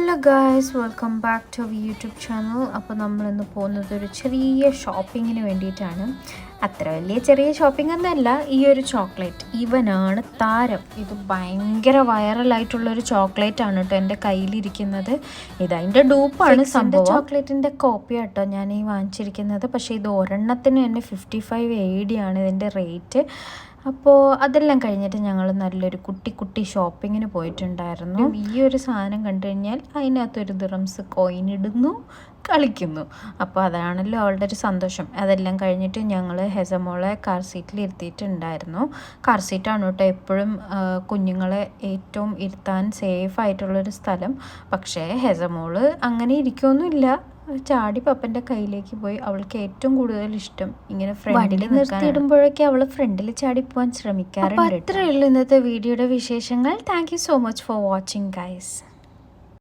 Hello guys, welcome back to our YouTube channel. അപ്പോൾ നമ്മളിന്ന് പോകുന്നത് ഒരു ചെറിയ ഷോപ്പിങ്ങിന് വേണ്ടിയിട്ടാണ്. അത്ര വലിയ ചെറിയ ഷോപ്പിംഗ് ഒന്നുമല്ല. ഈ ഒരു ചോക്ലേറ്റ് ഇവനാണ് താരം. ഇത് ഭയങ്കര വൈറലായിട്ടുള്ളൊരു ചോക്ലേറ്റ് ആണ് കേട്ടോ എൻ്റെ കയ്യിലിരിക്കുന്നത്. ഇതതിൻ്റെ ഡൂപ്പാണ് സംഭവം. ചോക്ലേറ്റിൻ്റെ കോപ്പി കേട്ടോ ഞാൻ ഈ വാങ്ങിച്ചിരിക്കുന്നത്. പക്ഷേ ഇത് ഒരെണ്ണത്തിന് തന്നെ 55 AD ആണ് ഇതിൻ്റെ റേറ്റ്. അപ്പോൾ അതെല്ലാം കഴിഞ്ഞിട്ട് ഞങ്ങൾ നല്ലൊരു കുട്ടി ഷോപ്പിങ്ങിന് പോയിട്ടുണ്ടായിരുന്നു. ഈ ഒരു സാധനം കണ്ടു കഴിഞ്ഞാൽ അതിനകത്തൊരു ദിറംസ് കോയിൻ ഇടുന്നു, കളിക്കുന്നു. അപ്പോൾ അതാണല്ലോ അവളുടെ ഒരു സന്തോഷം. അതെല്ലാം കഴിഞ്ഞിട്ട് ഞങ്ങൾ ഹെസമോളെ കാർ സീറ്റിൽ ഇരുത്തിയിട്ടുണ്ടായിരുന്നു. കാർ സീറ്റാണ് കേട്ടോ എപ്പോഴും കുഞ്ഞുങ്ങളെ ഏറ്റവും ഇരുത്താൻ സേഫ് ആയിട്ടുള്ളൊരു സ്ഥലം. പക്ഷേ ഹെസമോള് അങ്ങനെ ഇരിക്കുകയൊന്നുമില്ല. ചാടി പപ്പൻ്റെ കയ്യിലേക്ക് പോയി. അവൾക്ക് ഏറ്റവും കൂടുതൽ ഇഷ്ടം ഇങ്ങനെ ഫ്രണ്ടിൽ നിർത്തിയിടുമ്പോഴൊക്കെ അവൾ ഫ്രണ്ടിൽ ചാടി പോകാൻ ശ്രമിക്കാറുണ്ട്. അത്രയേ ഉള്ളൂ ഇന്നത്തെ വീഡിയോയുടെ വിശേഷങ്ങൾ. Thank you so much for watching guys.